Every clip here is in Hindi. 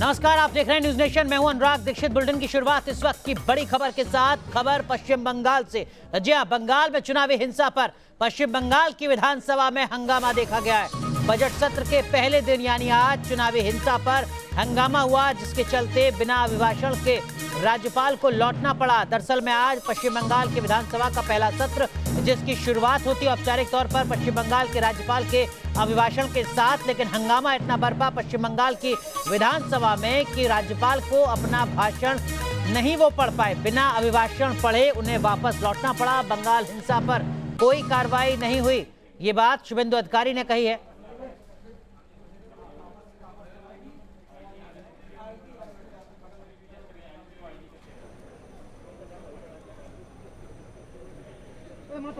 नमस्कार, आप देख रहे हैं न्यूज नेशन। मैं हूं अनुराग दीक्षित। बुलेटिन की शुरुआत इस वक्त की बड़ी खबर के साथ। खबर पश्चिम बंगाल से। जी हां, बंगाल में चुनावी हिंसा पर पश्चिम बंगाल की विधानसभा में हंगामा देखा गया है। बजट सत्र के पहले दिन यानी आज चुनावी हिंसा पर हंगामा हुआ, जिसके चलते बिना अभिभाषण के राज्यपाल को लौटना पड़ा। दरअसल में आज पश्चिम बंगाल के विधानसभा का पहला सत्र, जिसकी शुरुआत होती है औपचारिक तौर पर पश्चिम बंगाल के राज्यपाल के अभिभाषण के साथ, लेकिन हंगामा इतना बरपा पश्चिम बंगाल की विधानसभा में कि राज्यपाल को अपना भाषण नहीं वो पढ़ पाए। बिना अभिभाषण पढ़े उन्हें वापस लौटना पड़ा। बंगाल हिंसा पर कोई कार्रवाई नहीं हुई, ये बात शुभेंदु अधिकारी ने कही है।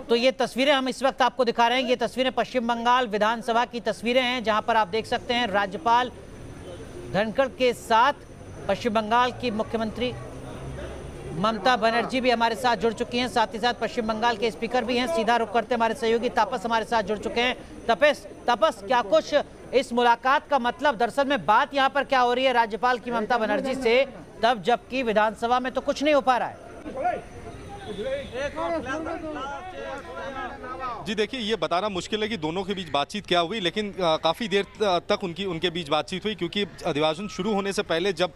तो ये तस्वीरें हम इस वक्त आपको दिखा रहे हैं। ये तस्वीरें पश्चिम बंगाल विधानसभा की तस्वीरें हैं, जहां पर आप देख सकते हैं राज्यपाल धनखड़ के साथ पश्चिम बंगाल की मुख्यमंत्री ममता बनर्जी भी हमारे साथ जुड़ चुकी हैं। साथ ही साथ पश्चिम बंगाल के स्पीकर भी हैं। सीधा रुख करते हमारे सहयोगी तापस हमारे साथ जुड़ चुके हैं। तापस, क्या कुछ इस मुलाकात का मतलब, दरअसल में बात यहाँ पर क्या हो रही है राज्यपाल की ममता बनर्जी से, तब जबकि विधानसभा में तो कुछ नहीं हो पा रहा है। जी देखिए, ये बताना मुश्किल है कि दोनों के बीच बातचीत क्या हुई, लेकिन काफ़ी देर तक उनके बीच बातचीत हुई, क्योंकि अधिवेशन शुरू होने से पहले जब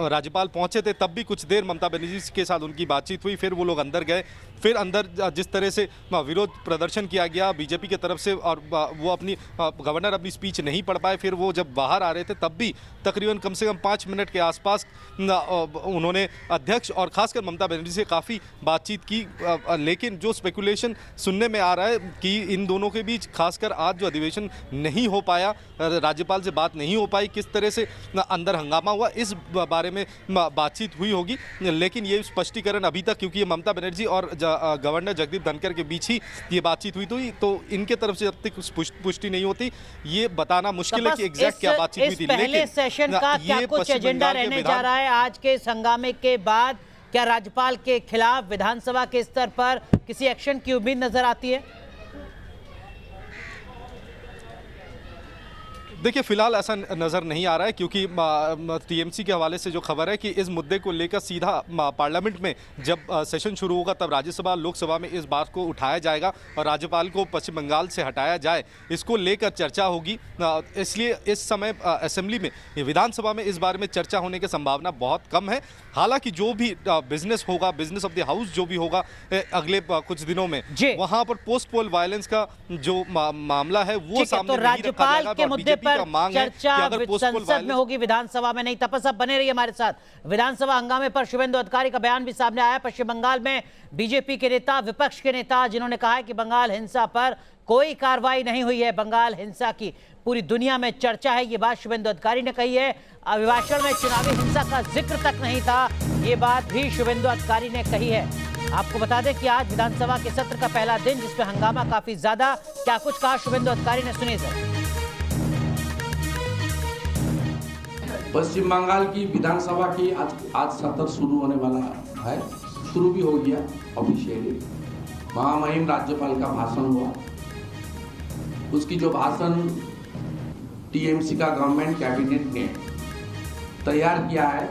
राज्यपाल पहुंचे थे तब भी कुछ देर ममता बनर्जी के साथ उनकी बातचीत हुई। फिर वो लोग अंदर गए। फिर अंदर जिस तरह से विरोध प्रदर्शन किया गया बीजेपी की तरफ से, और वो गवर्नर अपनी स्पीच नहीं पढ़ पाए। फिर वो जब बाहर आ रहे थे तब भी तकरीबन कम से कम 5 मिनट के आसपास उन्होंने अध्यक्ष और खासकर ममता बनर्जी से काफ़ी बातचीत की। लेकिन जो स्पेकुलेशन सुनने में आ रहा है कि इन दोनों के बीच खासकर आज जो अधिवेशन नहीं हो पाया, राज्यपाल से बात नहीं हो पाई, किस तरह से अंदर हंगामा हुआ, इस बारे में बातचीत हुई होगी। लेकिन ये स्पष्टीकरण अभी तक, क्योंकि ये ममता बनर्जी और गवर्नर जगदीप धनखड़ के बीच ही ये बातचीत हुई, तो इनके तरफ से जब तक पुष्टि नहीं होती ये बताना मुश्किल है कि एग्जैक्ट क्या बातचीत हुई थी। पहले सेशन का क्या कुछ एजेंडा रहने जा रहा है आज के इस हंगामे के बाद? क्या राज्यपाल के खिलाफ विधानसभा के स्तर पर किसी एक्शन की उम्मीद नजर आती है? देखिए, फिलहाल ऐसा नज़र नहीं आ रहा है, क्योंकि टीएमसी के हवाले से जो खबर है कि इस मुद्दे को लेकर सीधा पार्लियामेंट में जब सेशन शुरू होगा तब राज्यसभा लोकसभा में इस बात को उठाया जाएगा और राज्यपाल को पश्चिम बंगाल से हटाया जाए, इसको लेकर चर्चा होगी। इसलिए इस समय असेंबली में, विधानसभा में इस बारे में चर्चा होने की संभावना बहुत कम है। हालांकि जो भी बिजनेस होगा, बिजनेस ऑफ द हाउस जो भी होगा अगले कुछ दिनों में, वहाँ पर पोस्ट पोल वायलेंस का जो मामला है वो सामने नहीं रखा जाएगा। के मुद्दे पर चर्चा संसद में होगी, विधानसभा में नहीं। तपस, आप बने रहिए हमारे साथ। विधानसभा हंगामे पर शुभेंदु अधिकारी का बयान भी सामने आया। पश्चिम बंगाल में बीजेपी के नेता, विपक्ष के नेता, जिन्होंने कहा है कि बंगाल हिंसा पर कोई कार्रवाई नहीं हुई है। बंगाल हिंसा की पूरी दुनिया में चर्चा है, ये बात शुभेंदु अधिकारी ने कही है। अभिभाषण में चुनावी हिंसा का जिक्र तक नहीं था, ये बात भी शुभेंदु अधिकारी ने कही है। आपको बता दें कि आज विधानसभा के सत्र का पहला दिन, जिसमें हंगामा काफी ज्यादा। क्या कुछ कहा शुभेंदु अधिकारी ने, सुनिए सर। पश्चिम बंगाल की विधानसभा की आज सत्र शुरू होने वाला है, शुरू भी हो गया ऑफिशियली। महामहिम राज्यपाल का भाषण हुआ। उसकी जो भाषण टीएमसी का गवर्नमेंट कैबिनेट ने तैयार किया है,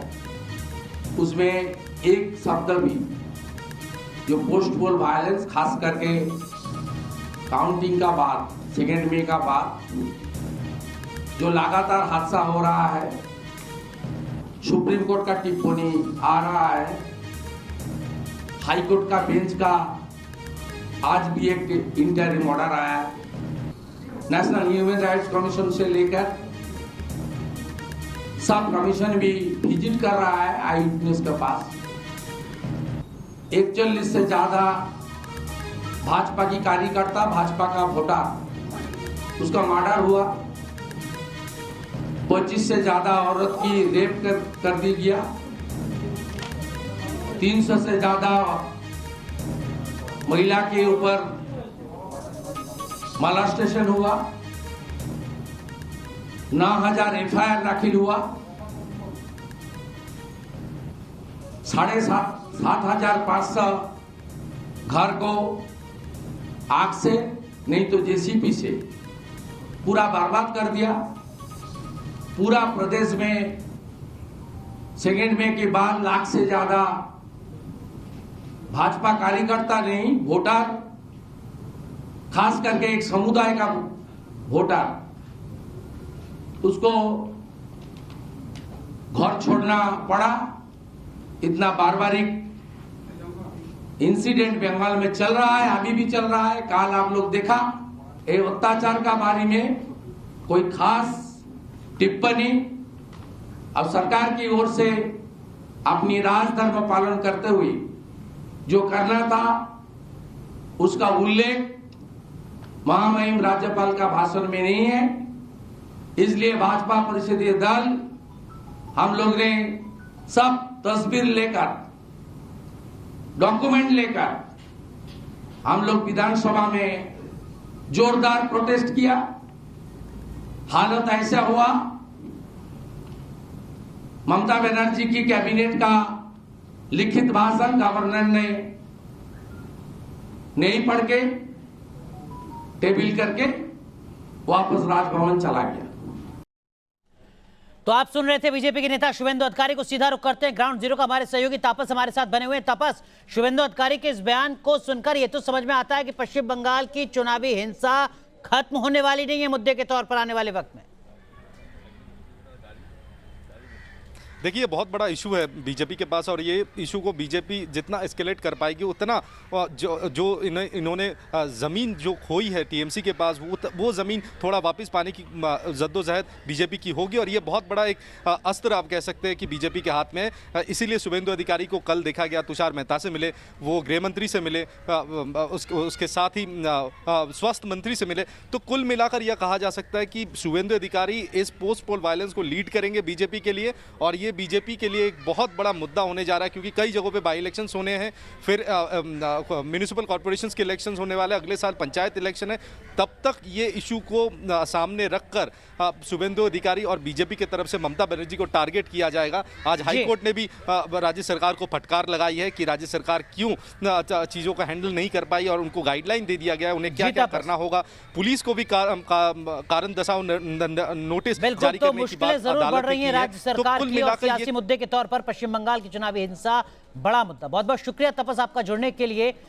उसमें एक शब्द भी जो पोस्ट पोल वायलेंस, खास करके काउंटिंग का बाद, 2 मई का बाद जो लगातार हादसा हो रहा है, सुप्रीम कोर्ट का टिप्पणी आ रहा है, हाई कोर्ट का बेंच का आज भी एक इंटरिम ऑर्डर आया, नेशनल ह्यूमन राइट्स कमीशन से लेकर सब कमीशन भी विजिट कर रहा है आई विटनेस के पास। 41 से ज्यादा भाजपा की कार्यकर्ता, भाजपा का वोटर, उसका मर्डर हुआ। 25 से ज्यादा औरत की रेप कर दी गया। 300 से ज्यादा महिला के ऊपर मॉलेस्टेशन हुआ। 9,000 एफआईआर दाखिल हुआ। 7,500 घर को आग से नहीं तो जेसीबी से पूरा बर्बाद कर दिया। पूरा प्रदेश में सेकेंड में के बाद लाख से ज्यादा भाजपा कार्यकर्ता नहीं, वोटर, खास करके एक समुदाय का वोटर, उसको घर छोड़ना पड़ा। इतना बारबारिक इंसिडेंट बंगाल में चल रहा है, अभी भी चल रहा है। कल आप लोग देखा, ये अत्याचार का बारे में कोई खास टिप्पणी अब सरकार की ओर से अपनी राजधर्म पालन करते हुए जो करना था उसका उल्लेख महामहिम राज्यपाल का भाषण में नहीं है। इसलिए भाजपा परिषदीय दल हम लोग ने सब तस्वीर लेकर, डॉक्यूमेंट लेकर हम लोग विधानसभा में जोरदार प्रोटेस्ट किया। हालत ऐसा हुआ, ममता बनर्जी की कैबिनेट का लिखित भाषण गवर्नर ने नहीं पढ़ के टेबल करके वापस राजभवन चला गया। तो आप सुन रहे थे बीजेपी के नेता शुभेंदु अधिकारी को। सीधा रुख करते हैं ग्राउंड जीरो का। हमारे सहयोगी तापस हमारे साथ बने हुए हैं। तापस, शुभेंदु अधिकारी के इस बयान को सुनकर ये तो समझ में आता है कि पश्चिम बंगाल की चुनावी हिंसा खत्म होने वाली नहीं है मुद्दे के तौर पर आने वाले वक्त में। देखिए, बहुत बड़ा इशू है बीजेपी के पास और ये इशू को बीजेपी जितना एस्केलेट कर पाएगी उतना जो इन्होंने ज़मीन जो खोई है टीएमसी के पास वो ज़मीन थोड़ा वापस पाने की जद्दोजहद बीजेपी की होगी। और ये बहुत बड़ा एक अस्त्र आप कह सकते हैं कि बीजेपी के हाथ में है। इसीलिए शुभेंदु अधिकारी को कल देखा गया, तुषार मेहता से मिले, वो गृह मंत्री से मिले, उसके साथ ही स्वास्थ्य मंत्री से मिले। तो कुल मिलाकर यह कहा जा सकता है कि शुभेंदु अधिकारी इस पोस्ट पोल वायलेंस को लीड करेंगे बीजेपी के लिए और ये बीजेपी के लिए एक बहुत बड़ा मुद्दा होने जा रहा है, क्योंकि कई जगहों पे बाई इलेक्शंस होने हैं, फिर म्यूनिसिपल कॉर्पोरेशंस के इलेक्शंस होने वाले, अगले साल पंचायत इलेक्शन है। तब तक ये इशू को सामने रखकर शुभेंदु अधिकारी और बीजेपी की तरफ से ममता बनर्जी को टारगेट किया जाएगा। आज हाईकोर्ट ने भी राज्य सरकार को फटकार लगाई है कि राज्य सरकार क्यों चीज़ों को हैंडल नहीं कर पाई और उनको गाइडलाइन दे दिया गया है उन्हें क्या क्या करना होगा। पुलिस को भी कारण दर्शाओ नोटिस जारी करने की बात अदालत ने की है। राज्य सरकार कुल की और मिलाकर सियासी मुद्दे के तौर पर पश्चिम बंगाल की चुनावी हिंसा बड़ा मुद्दा। बहुत बहुत शुक्रिया तपस आपका जुड़ने के लिए।